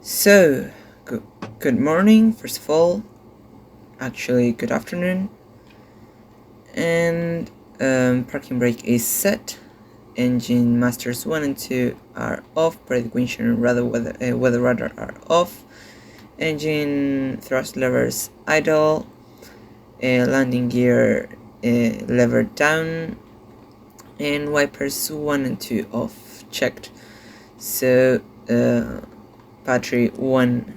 So, good morning, first of all. Actually, good afternoon. And parking brake is set. Engine masters 1 and 2 are off. Brake winch and weather radar are off. Engine thrust levers idle. Landing gear lever down. And wipers 1 and 2 off, checked. So battery 1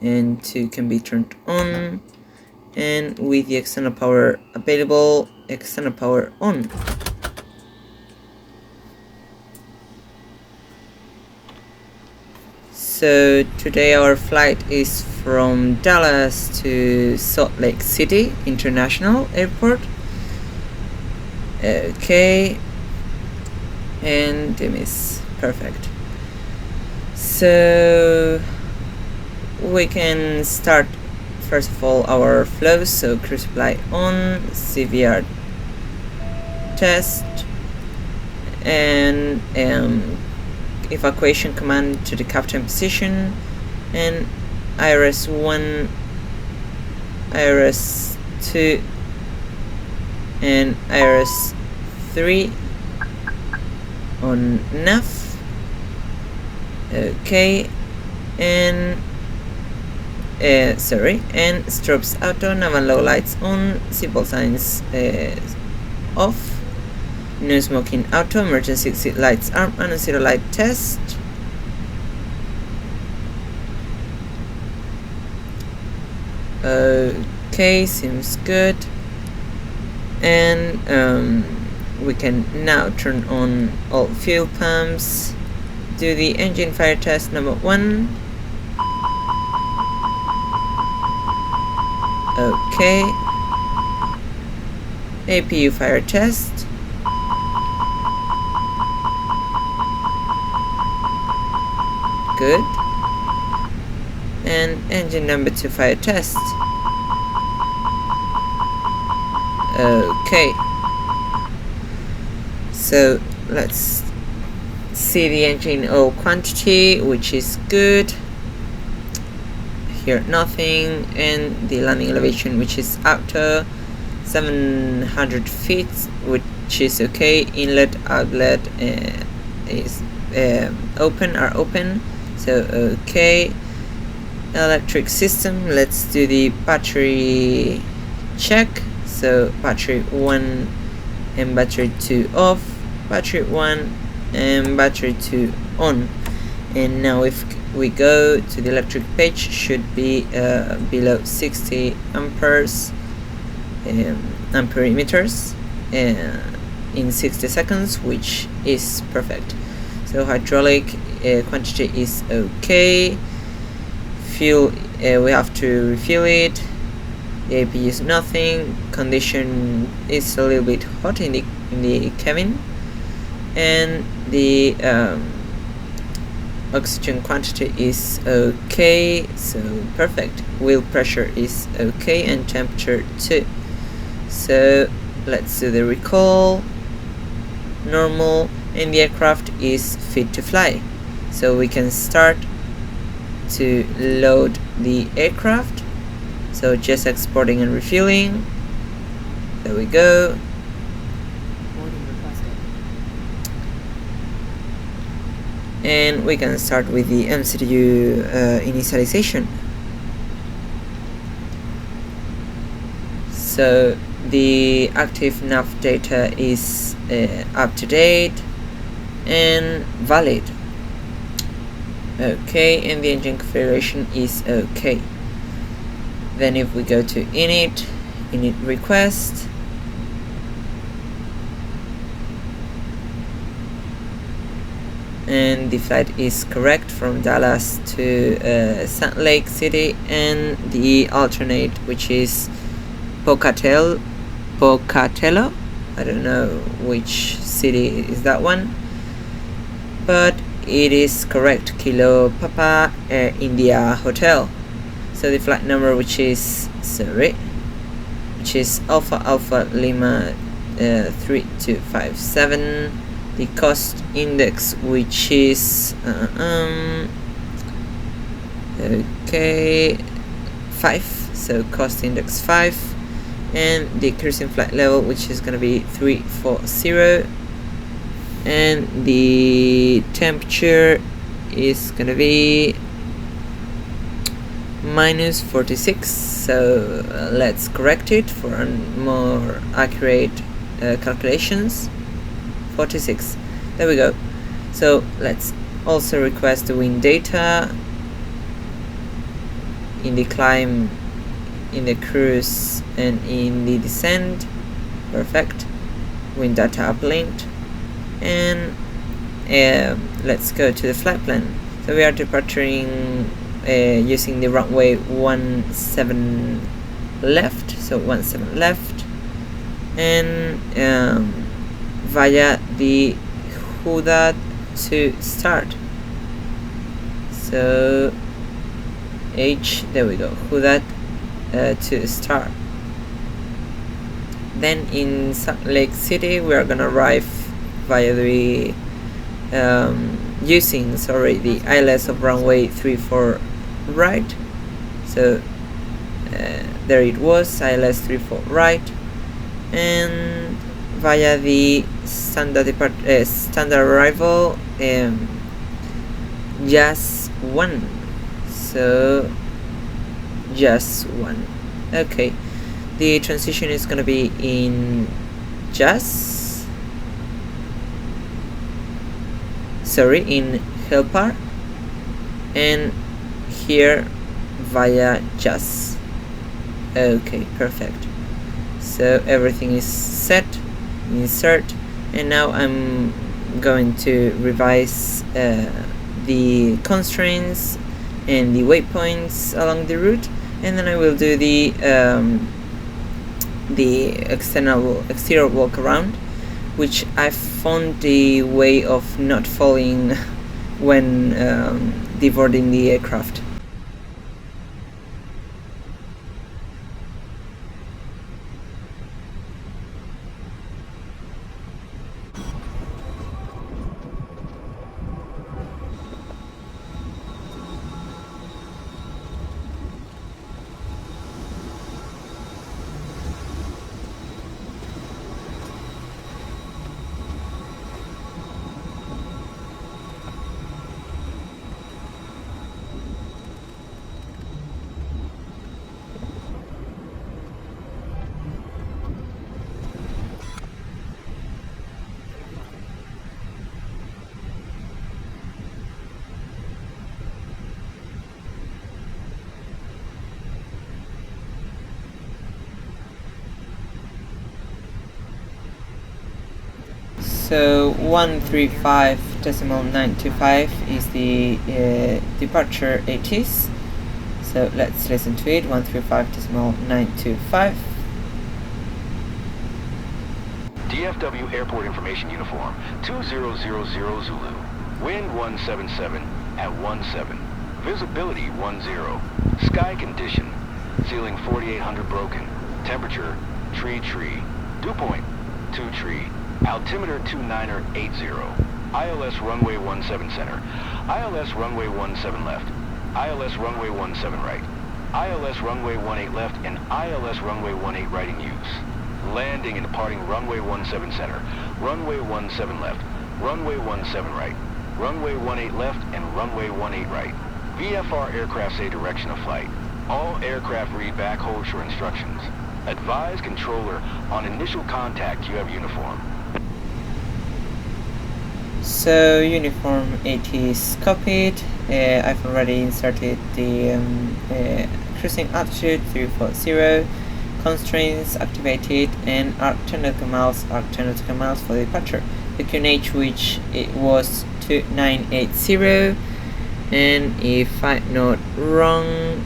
and 2 can be turned on, and with the external power available, external power on. So today our flight is from Dallas to Salt Lake City International Airport. Okay, and dim is perfect. So we can start first of all our flows. So cruise supply on, CVR test, and evacuation command to the captain position, and IRS 1, IRS 2, and IRS 3 on nav. Okay, and and strobes auto, nav and low lights on, seatbelt signs off, no smoking auto, emergency exit lights arm, and zero light test. Okay, seems good. And we can now turn on all fuel pumps, do the engine fire test number 1. Okay, APU fire test. Good. And engine number 2 fire test. Okay, so let's see the engine oil quantity, which is good. Here nothing. And the landing elevation, which is auto, 700 feet, which is okay. Inlet, outlet is open, so okay. Electric system, let's do the battery check. So battery 1 and battery 2 off, battery 1 and battery 2 on. And now if we go to the electric page, should be below 60 amperes ampere meters in 60 seconds, which is perfect. So hydraulic quantity is okay. Fuel, we have to refill it. The AP is nothing. Condition is a little bit hot in the cabin, and the oxygen quantity is okay, so perfect. Wheel pressure is okay, and temperature too. So let's do the recall. Normal, and the aircraft is fit to fly. So we can start to load the aircraft. So just exporting and refueling. There we go. And we can start with the MCU initialization. So the active nav data is up to date and valid. Okay, and the engine configuration is okay. Then if we go to init request, and the flight is correct from Dallas to Salt Lake City, and the alternate, which is Pocatello, I don't know which city is that one, but it is correct. Kilo Papa India Hotel. So the flight number, which is Alpha Alpha Lima 3257. The cost index, which is Okay, 5, so cost index 5, and the cruising flight level, which is gonna be 340, and the temperature is gonna be -46. So let's correct it for more accurate calculations. 46, there we go. So let's also request the wind data in the climb, in the cruise, and in the descent. Perfect. Wind data uplinked, and let's go to the flight plan. So we are departing using the runway 17 left, so 17 left, and via the HUDA to start. So there we go, HUDA to start. Then in Salt Lake City we are gonna arrive via the using the ILS of runway 34 right. So there it was, ILS 34 right, and via the standard arrival, just 1. So just 1. Okay, the transition is gonna be in in helper, and here via JAS. Okay, perfect. So everything is set, insert, and now I'm going to revise the constraints and the waypoints along the route, and then I will do the exterior walk around, which I found the way of not falling when deboarding the aircraft. So 135.925 is the departure ATIS. So let's listen to it. 135.925. DFW Airport Information Uniform 2000 Zulu. Wind 177 at 17. Visibility 10. Sky condition. Ceiling 4800 broken. Temperature tree. Dew point 2 tree. Altimeter 2980. ILS runway 17 center. ILS runway 17 left. ILS runway 17 right. ILS runway 18 left and ILS runway 18 right in use. Landing and departing runway 17 center. Runway 17 left. Runway 17 right. Runway 18 left and runway 18 right. VFR aircraft say direction of flight. All aircraft read backhold shore instructions. Advise controller on initial contact you have uniform. So uniform ATIS copied. I've already inserted the cruising altitude 340, constraints activated, and arc 10 nautical miles for the departure. The QNH, which it was 2980, and if I'm not wrong,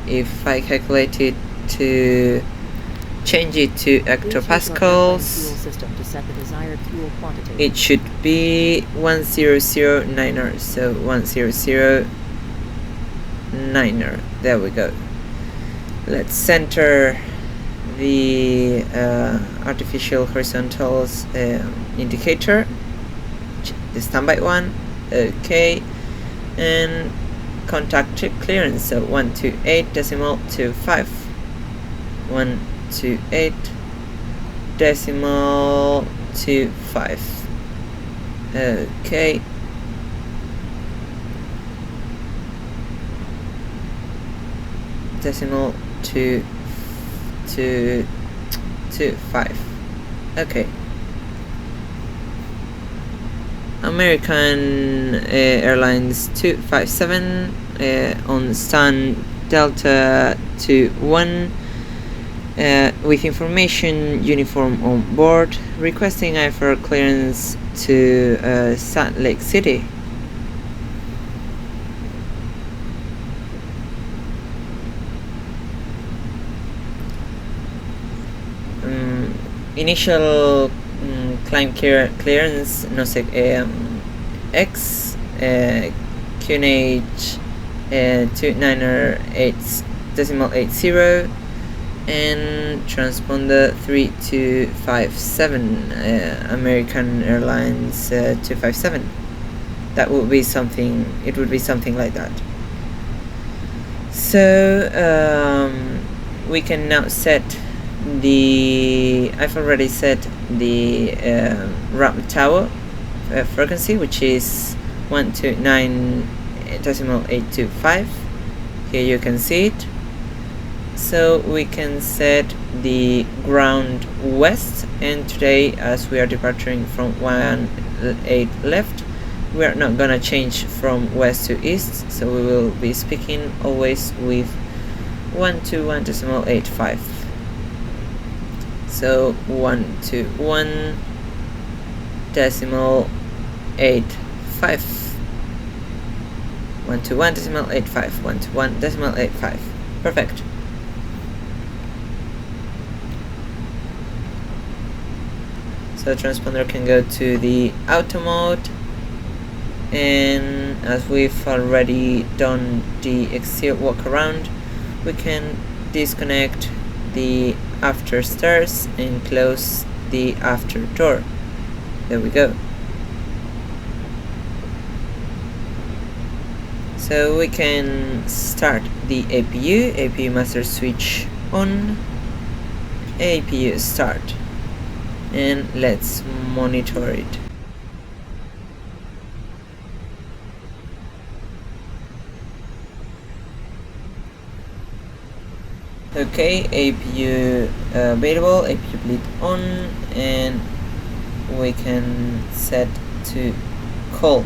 if I calculated to change it to hectopascals, it should be 1009er, so 1009er. There we go. Let's center the artificial horizontals indicator, the standby one. Okay, and contact clearance, so 128.25. 128.25. Okay. Decimal 2.5. Okay. American Airlines 257 on stand Delta 21 with information uniform on board, requesting IFR clearance to Salt Lake City. Initial climb clearance NOSEC X QNH 298.80 and transponder 3257 American Airlines 257. That would be something. It would be something like that. So we can now set the. I've already set the ramp tower frequency, which is 129.825. Here you can see it. So we can set the ground west, and today, as we are departing from 18 left, we are not gonna change from west to east, so we will be speaking always with 121.85. So 121.85. 121.85. 121.85. Perfect. So transponder can go to the auto mode, and as we've already done the exterior walk around, we can disconnect the after stairs and close the after door. There we go. So we can start the APU master switch on, APU start, and let's monitor it. Okay, APU available, APU bleed on, and we can set to cold.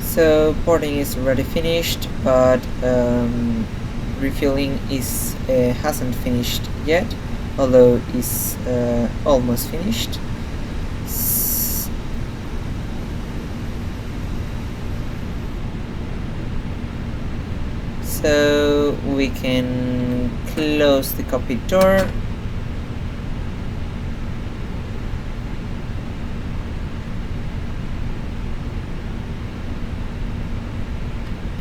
So boarding is already finished, but refueling is hasn't finished yet, although is almost finished. So we can close the cockpit door.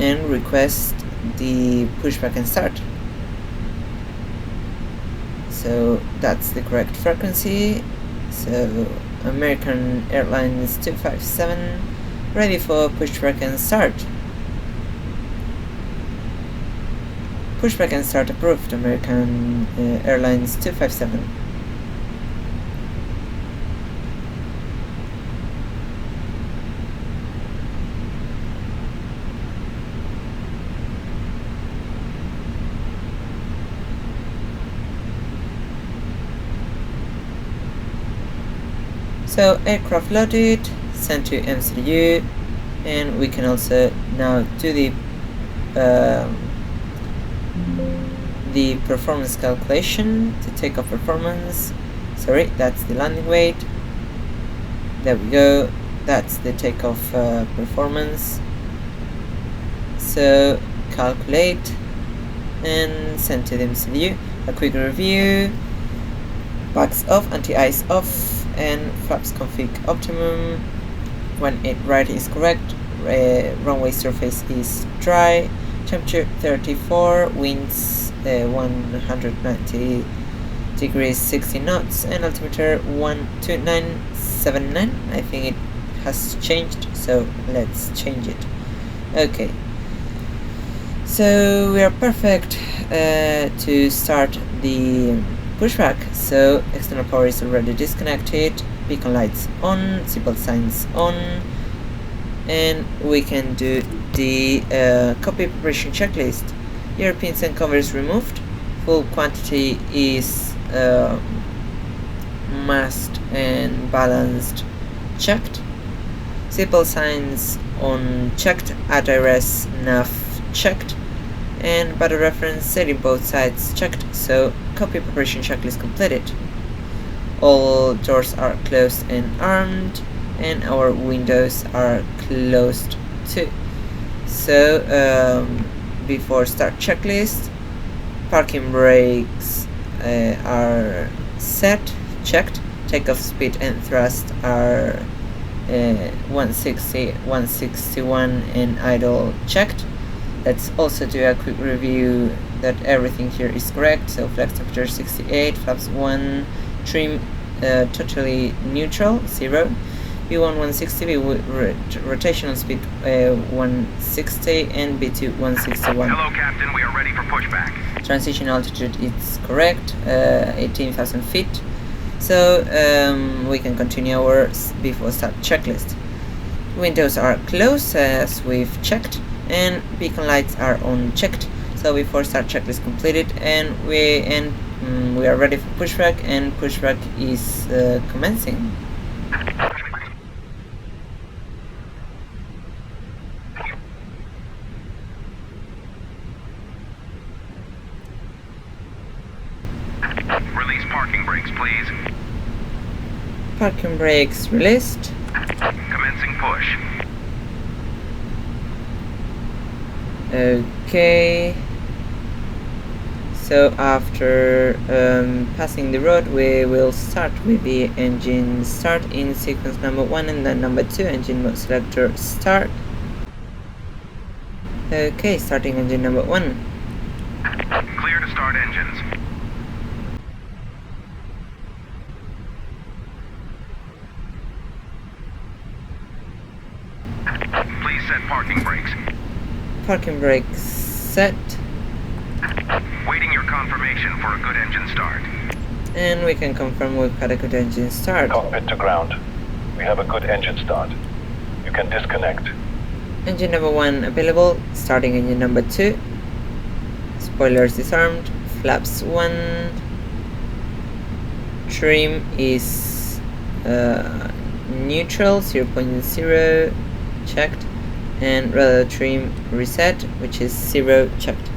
And request the pushback and start. So that's the correct frequency. So American Airlines 257 ready for pushback and start. Pushback and start approved, American Airlines 257. So aircraft loaded, sent to MCU, and we can also now do the performance calculation to takeoff performance. Sorry, that's the landing weight. There we go. That's the takeoff performance. So calculate and send to the MCU. A quick review. Bags off, anti-ice off, and flaps config optimum. 18 right is correct. Runway surface is dry. Temperature 34. Winds 190 degrees 60 knots, and altimeter 12979. I think it has changed, so let's change it. Okay, so we are perfect to start the pushback. So external power is already disconnected, beacon lights on, seatbelt signs on, and we can do the cockpit preparation checklist. Europeans and covers removed, full quantity is masked and balanced checked, seatbelt signs on checked, ADRS nav checked, and battery reference set in both sides checked, so cockpit preparation checklist completed. All doors are closed and armed, and our windows are closed too. So before start checklist, parking brakes are set, checked, takeoff speed and thrust are 160, 161 and idle checked. Let's also do a quick review that everything here is correct. So flex temperature 68, flaps 1, trim totally neutral, 0, B1 160, rotational speed 160, and B2 161. Hello, Captain. We are ready for pushback. Transition altitude is correct, 18,000 feet. So we can continue our before start checklist. Windows are closed as we've checked, and beacon lights are on checked. So before start checklist completed, and we are ready for pushback, and pushback is commencing. Release parking brakes, please. Parking brakes released. Commencing push. Okay. So after passing the road, we will start with the engine start in sequence number 1 and then number 2. Engine mode selector start. Okay, starting engine number 1. Clear to start engines. Please set parking brakes. Parking brakes set. Waiting your confirmation for a good engine start. And we can confirm we've had a good engine start. Cockpit to ground. We have a good engine start. You can disconnect. Engine number 1 available. Starting engine number 2. Spoilers disarmed. Flaps 1. Trim is neutral, 0.0 checked. And radar trim reset, which is 0 checked.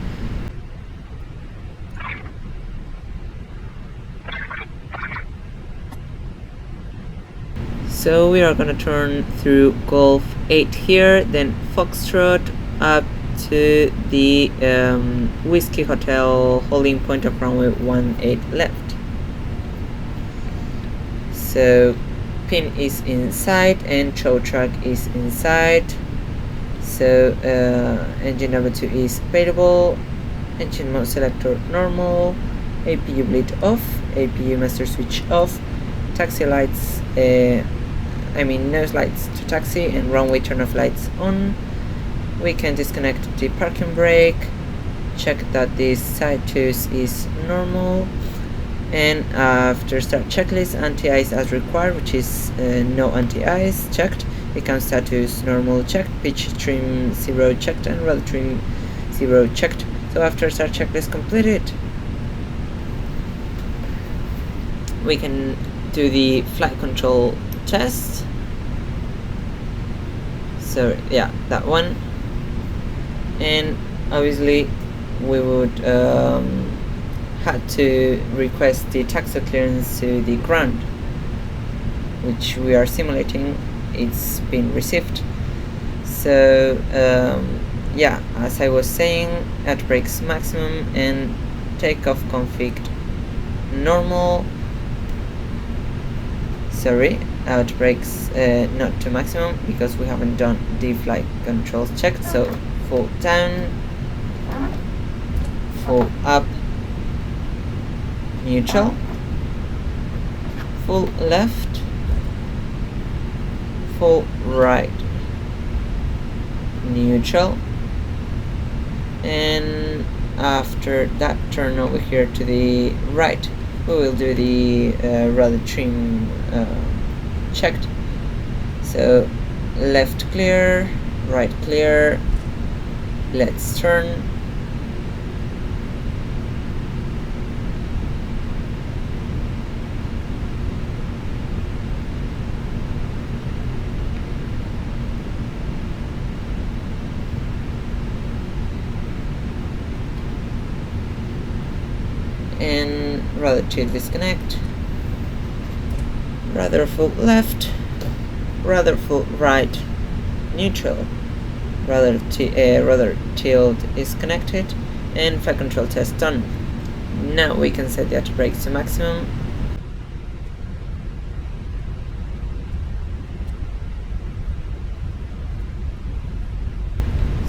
So we are gonna turn through Golf 8 here, then Foxtrot up to the Whiskey Hotel holding point of runway 18 left. So pin is inside and tow truck is inside. So engine number 2 is available. Engine mode selector normal. APU bleed off. APU master switch off. Taxi lights, nose lights to taxi, and runway turn off lights on. We can disconnect the parking brake. Check that the side tooth is normal. And after start checklist, anti-ice as required, which is no anti-ice checked. Become status normal checked, pitch trim 0 checked, and radar trim 0 checked. So after start checklist completed, we can do the flight control test. So yeah, that one. And obviously we would had to request the taxi clearance to the ground, which we are simulating. It's been received. So yeah, as I was saying, at brakes maximum and takeoff config normal. Sorry, out brakes not to maximum because we haven't done the flight controls checked. So full down, full up, neutral, full left, full right, neutral, and after that turn over here to the right. We will do the rudder trim checked. So left clear, right clear, let's turn. And rudder to disconnect, rudder full left, rudder full right, neutral, rudder tilt is connected, and flight control test done. Now we can set the auto brakes to maximum.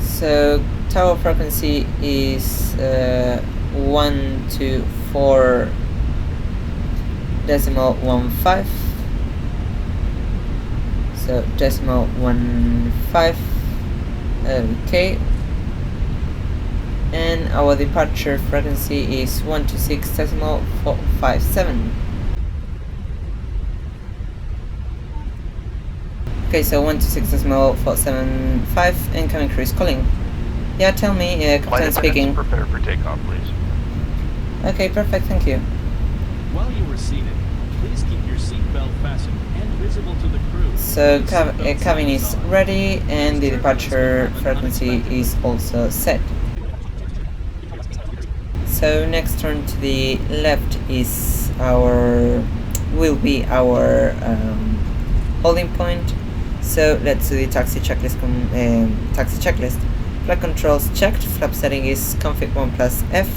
So tower frequency is 124.15. So 0.15. Okay. And our departure frequency is 126.457. Okay, so 126.475, incoming cruise calling. Yeah, tell me, Captain speaking. Prepare for takeoff, please. Okay, perfect, thank you. While you are seated, please keep your seatbelt fastened and visible to the crew. So cabin is ready and the departure frequency is also set. So next turn to the left is will be our holding point. So let's do the taxi checklist. Flight controls checked. Flap setting is config 1 plus F.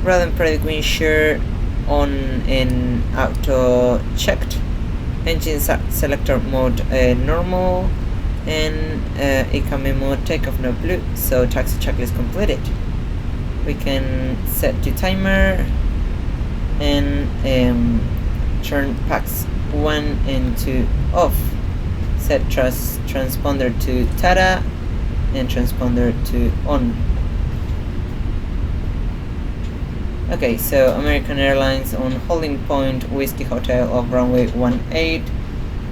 Radar and predict wind shear on and auto checked. Engine selector mode normal, and economy mode takeoff no blue. So taxi checklist completed. We can set the timer and turn packs 1 and 2 off. Set transponder to TATA and transponder to on. Okay, so American Airlines on holding point Whiskey Hotel of runway 18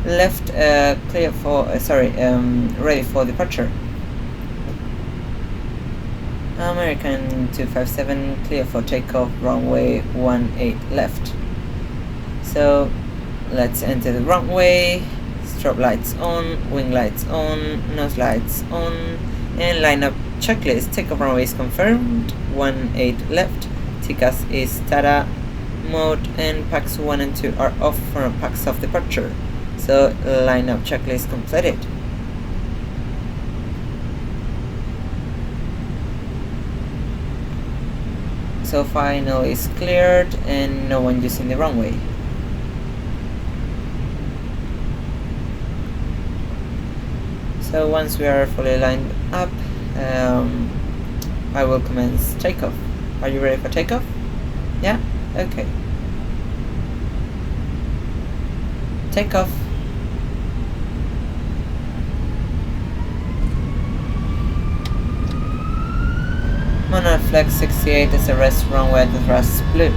left, clear for ready for departure. American 257 clear for takeoff, runway 18 left. So let's enter the runway. Strobe lights on, wing lights on, nose lights on, and lineup checklist. Takeoff runway is confirmed, 18 left. TCAS is TATA mode, and packs 1 and 2 are off from packs of departure. So lineup checklist completed. So final is cleared and no one using the runway. So once we are fully lined up, I will commence takeoff. Are you ready for takeoff? Yeah? Okay. Takeoff. Monarch Flex 68 is a rest runway at the thrust blue.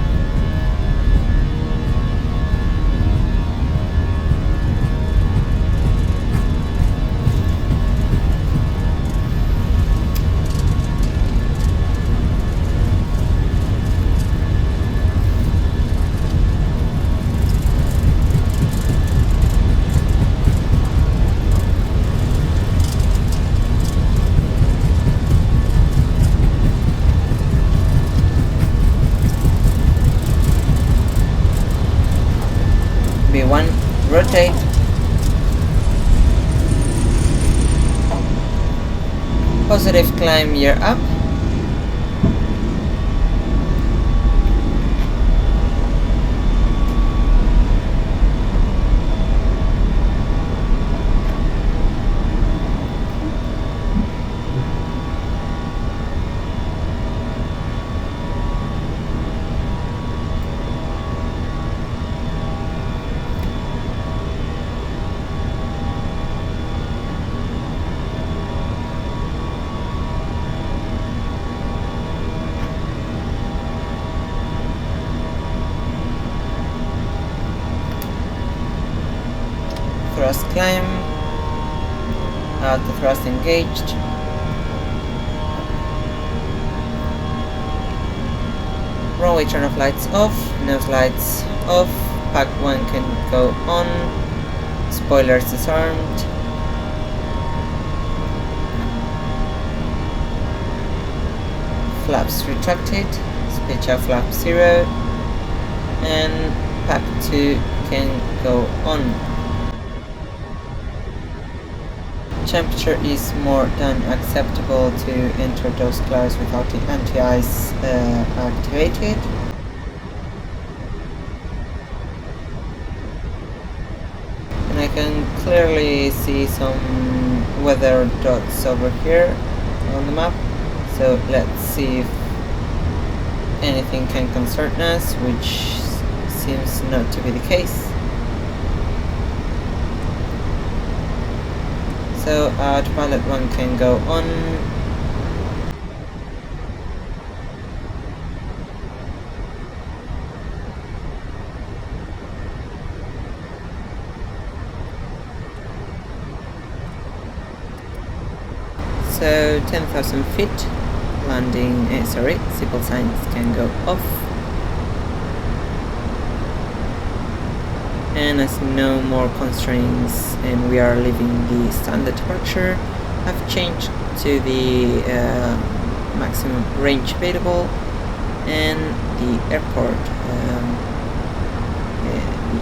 B1, rotate. Positive climb gear up. thrust climb, auto thrust engaged, runway turn off lights off, nose lights off, pack 1 can go on, spoilers disarmed, flaps retracted, pitch out flap 0, and pack 2 can go on. Temperature is more than acceptable to enter those clouds without the anti-ice activated. And I can clearly see some weather dots over here on the map, so let's see if anything can concern us, which seems not to be the case. So autopilot 1 can go on. So 10,000 feet, landing, seatbelt signs can go off. And as no more constraints and we are leaving the standard departure, I've changed to the maximum range available and the airport,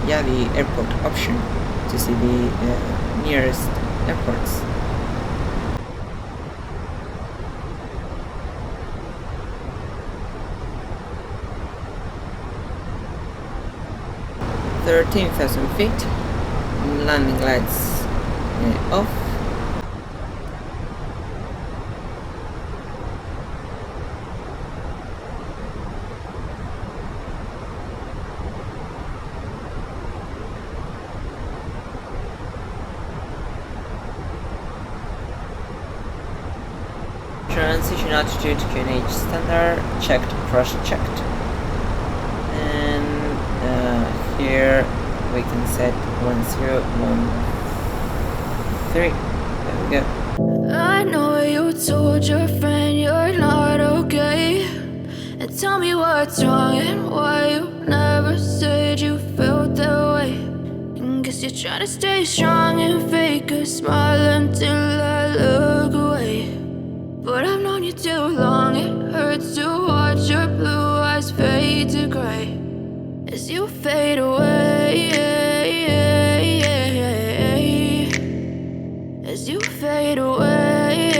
the airport option to see the nearest airports. (13,000 feet), landing lights off. Transition altitude QNH standard, checked, crush checked. Here we can set 1013. There we go. I know you told your friend you're not okay, and tell me what's wrong and why you never said you felt that way. And guess you're trying to stay strong and fake a smile until I look away. But I've known you too long, it hurts to watch your blue eyes fade to gray as you fade away, as you fade away.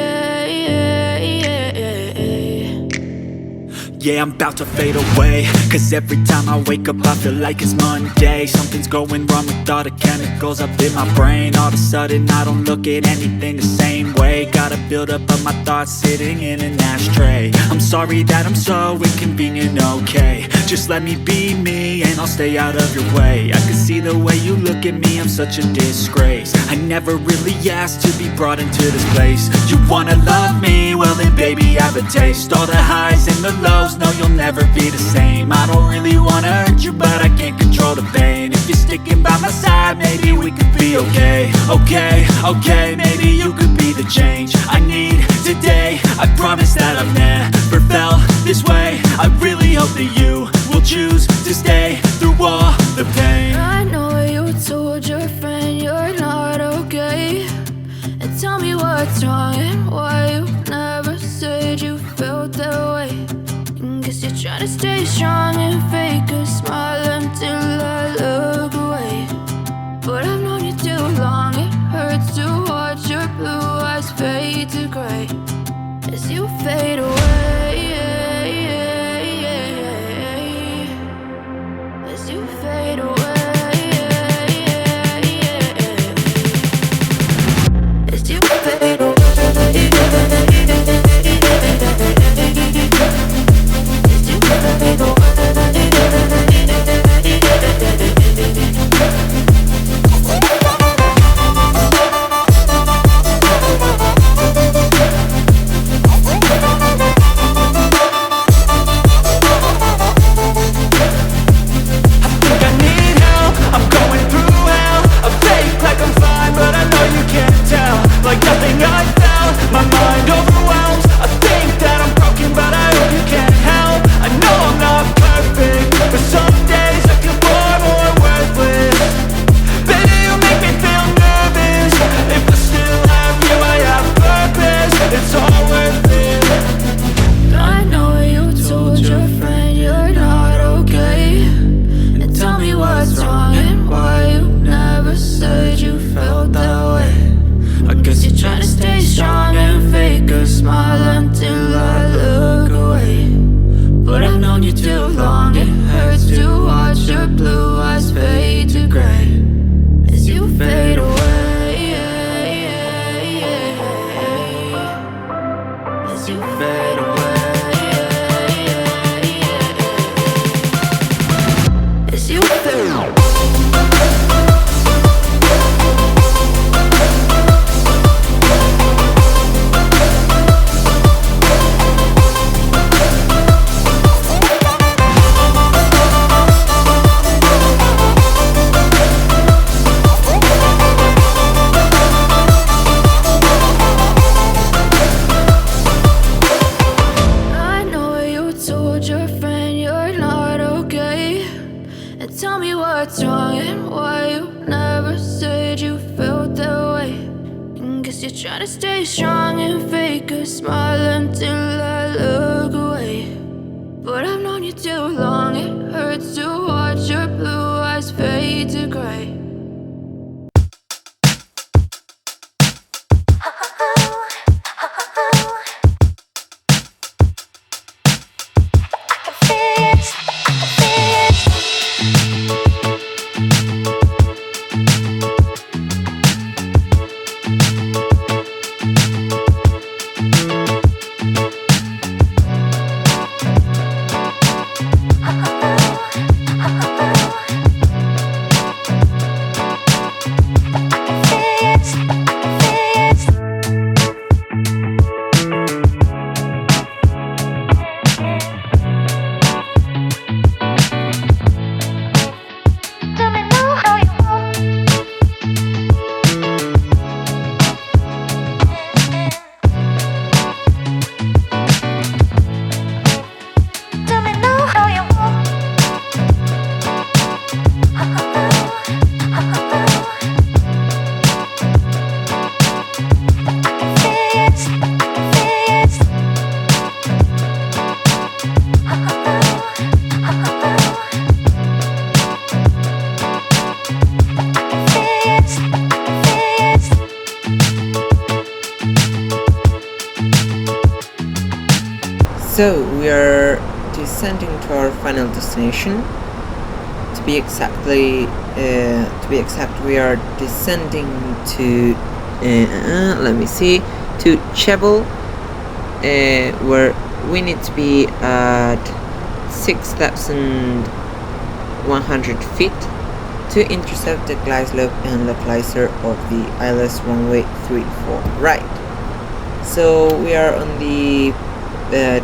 Yeah, I'm about to fade away, cause every time I wake up I feel like it's Monday. Something's going wrong with all the chemicals up in my brain. All of a sudden I don't look at anything the same way. Got a buildup of my thoughts sitting in an ashtray. I'm sorry that I'm so inconvenient, okay. Just let me be me and I'll stay out of your way. I can see the way you look at me, I'm such a disgrace. I never really asked to be brought into this place. You wanna love me? Well then baby have a taste. All the highs and the lows, no you'll never be the same. I don't really wanna hurt you but I can't control the pain. If you're sticking by my side maybe we could be okay. Okay, maybe you could be the change I need today. I promise that I've never felt this way. I really hope that you will choose to stay through all the pain. I know you told your friend you're not okay, and tell me what's wrong and why you never said you felt that way. And guess you're trying to stay strong and fake a smile until I look away. But I've known you too long, it hurts to watch your blue eyes fade to gray as you fade away, as you fade away, as you fade away. guess you feel. Tell me what's wrong and why you never said you felt that way. And guess you're trying to stay strong and fake a smile until I look away. But I've known you too long, it hurts to watch your blue eyes fade to gray. So we are descending to our final destination. To be exact, we are descending to let me see, to Chebel, where we need to be at 6,100 feet to intercept the glide slope and localizer of the ILS runway 34 right. So we are on the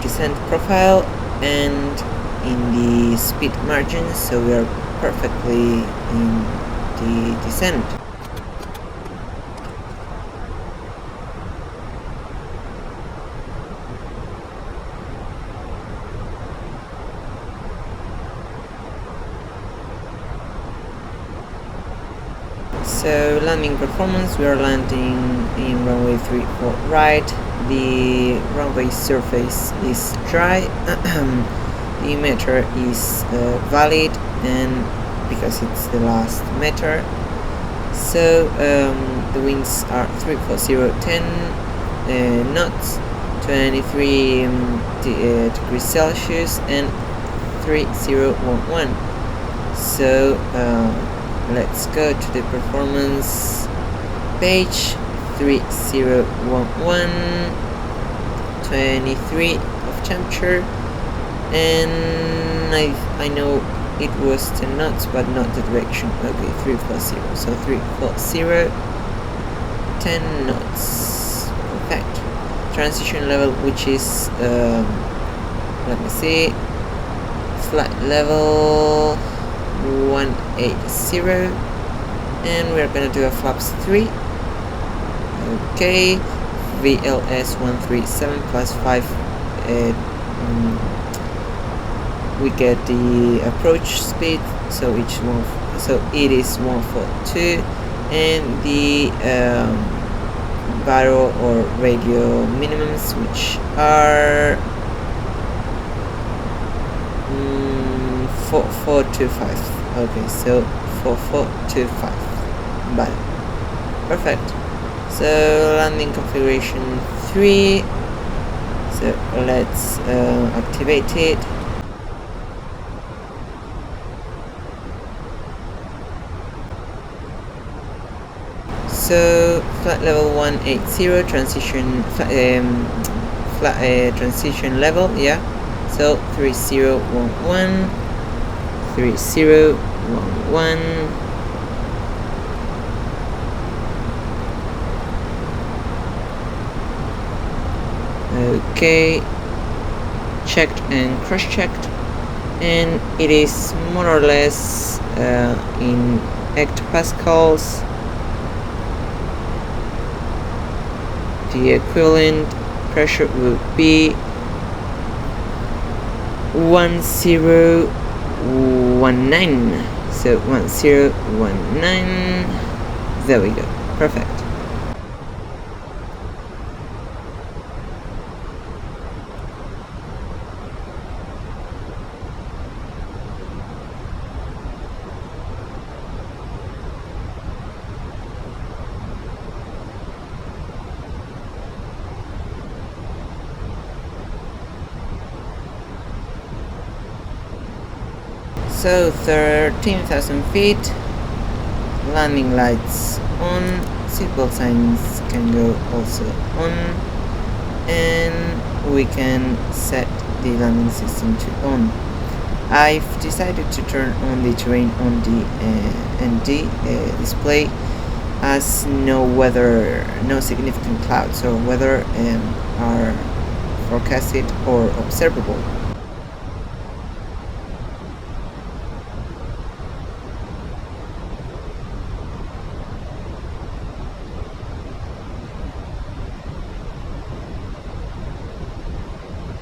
descent profile and in the speed margin, so we are perfectly in the descent. So landing performance, we are landing in runway 34 right. The runway surface is dry, the meter is valid, and because it's the last meter. So the winds are 340, 10 knots, 23 degrees Celsius, and 3011. So let's go to the performance page. 3011, 23 of temperature, and I know it was 10 knots but not the direction. Okay, 340, so 340, 10 knots, perfect. Transition level, which is let me see, flight level 180, and we're gonna do a flaps 3. Okay, VLS 137 plus 5, we get the approach speed, so it is 142, and the baro or radio minimums, which are 4425. Okay, so 4425, but perfect. So landing configuration 3, so let's activate it. So flight level 180, transition level, yeah. So 3011, 3011. Okay, checked and cross-checked, and it is more or less in hectopascals. The equivalent pressure would be 1019. So 1019. There we go. Perfect. So 13,000 feet, landing lights on, seatbelt signs can go also on, and we can set the landing system to on. I've decided to turn on the terrain on the ND display, as no significant clouds or weather are forecasted or observable.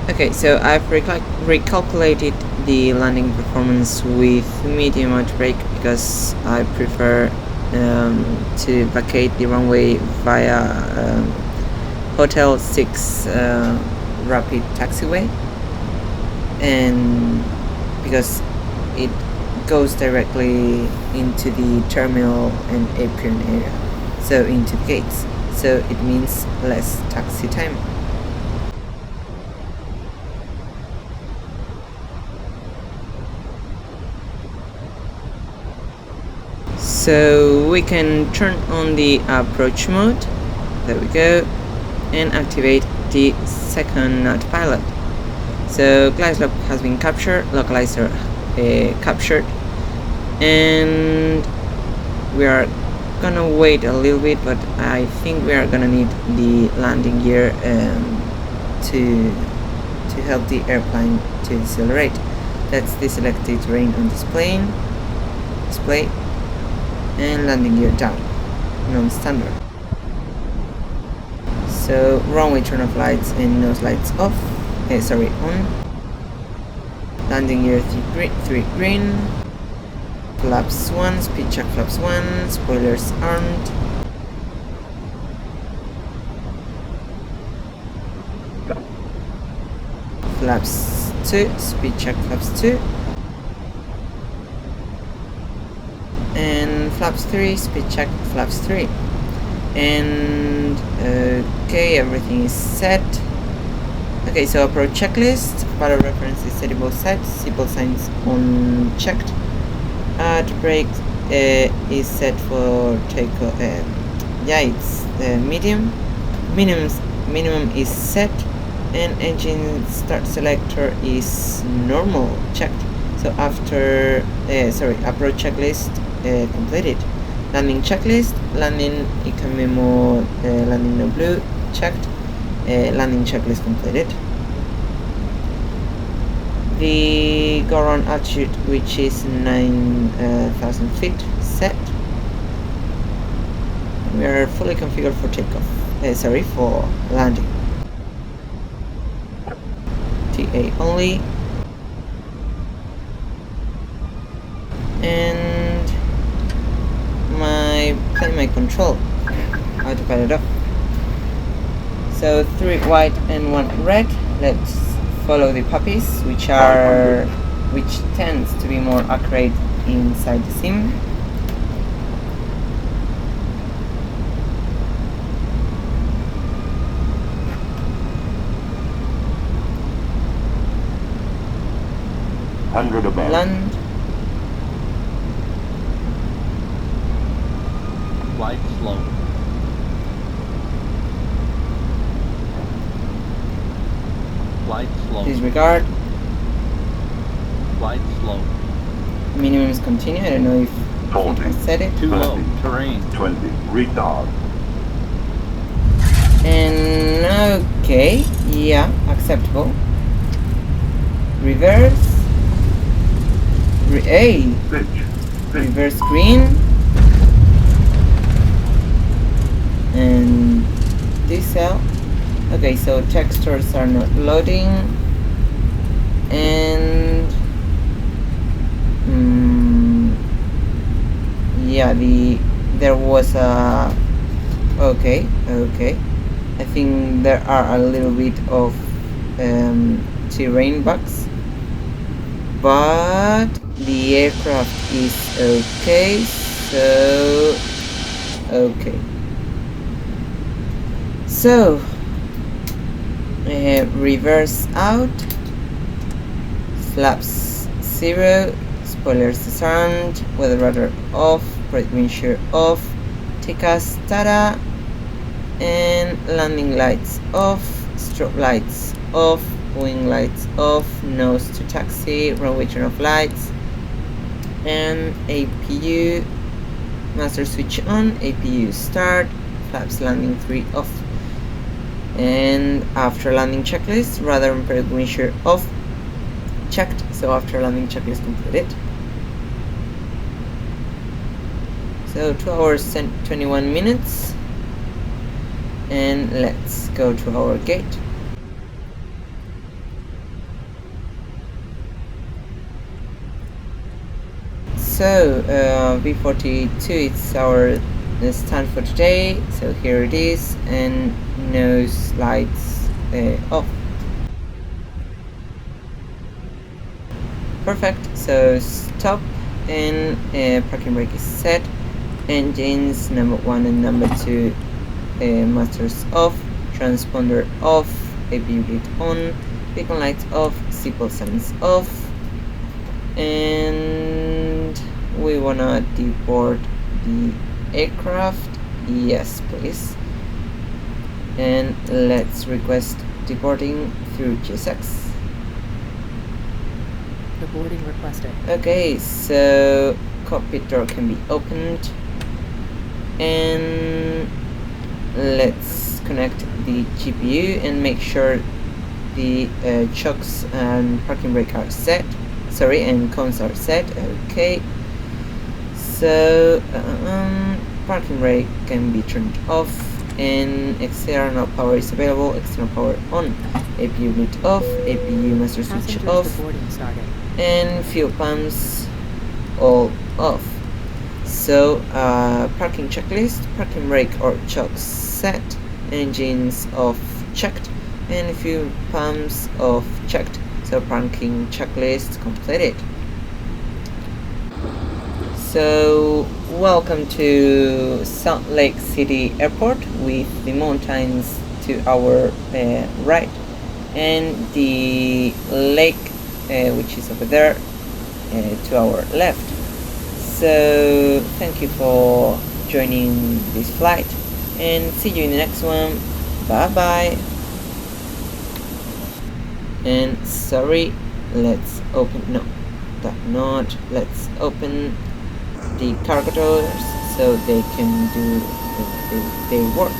Okay, so I've recalculated the landing performance with medium out brake because I prefer to vacate the runway via Hotel 6 rapid taxiway, and because it goes directly into the terminal and apron area, so into the gates, so it means less taxi time. So we can turn on the approach mode, there we go, and activate the second autopilot. So glide slope has been captured, localizer captured, and we are gonna wait a little bit, but I think we are gonna need the landing gear to help the airplane to decelerate. Let's deselect the terrain on display, and landing gear down, non-standard. So runway turn off lights and nose lights off, on. Landing gear 3 green, flaps 1, speed check flaps 1, spoilers armed. Flaps 2, speed check flaps 2. And flaps 3, speed check flaps 3. And okay, everything is set. Okay, so approach checklist, para reference is set in both sides, seatbelt signs on checked. Brake is set for takeoff, it's medium. Minimum is set, and engine start selector is normal, checked. So after approach checklist completed. Landing checklist, landing Ikamemo, landing no blue, checked. Landing checklist completed. The go around altitude, which is 9,000 feet, set. We are fully configured for takeoff. For landing. TA only. And my control, autopilot off. So 3 white and 1 red. Let's follow the puppies, which tends to be more accurate inside the sim. Land. Flight slow. Flight slow. Disregard. Flight slow. minimum is continue. I don't know if I 40, said it. Too low. 30, Terrain. 20, retard. And okay, yeah, acceptable. Reverse. Hey, Pitch, pitch, reverse green. And diesel. Okay, so textures are not loading. And yeah, there was a okay. I think there are a little bit of terrain bugs, but the aircraft is okay. So okay. So reverse out, flaps 0, spoilers disarmed, weather radar off, right windshield off, TICA STATA, and landing lights off, strobe lights off, wing lights off, nose to taxi, runway turn off lights, and APU master switch on, APU start, flaps landing 3 off. And after landing checklist, radar and parade windshield off, checked. So after landing checklist completed. So 2 hours and 21 minutes, and let's go to our gate. So V42, it's our stand for today. So here it is, and nose lights off. Perfect. So stop, and parking brake is set. Engines number 1 and number 2 masters off, transponder off, APU gate on, beacon lights off, seatbelt signs off, and we wanna deboard the aircraft. Yes, please. And let's request deboarding through GSX. The boarding requested. Okay, so cockpit door can be opened, and let's connect the GPU and make sure the chocks and parking brake are set. Sorry, and cones are set. Okay, so parking brake can be turned off, and external power is available. External power on. APU gate off. APU master switch Passengers off. to boarding started. And fuel pumps all off. So parking checklist, parking brake or chocks set, engines off checked, and fuel pumps off checked. So parking checklist completed. So welcome to Salt Lake City Airport with the mountains to our right and the lake which is over there to our left. So thank you for joining this flight, and see you in the next one. Bye bye. And sorry, let's open, no, that not, let's open the cargo doors so they can do, they work.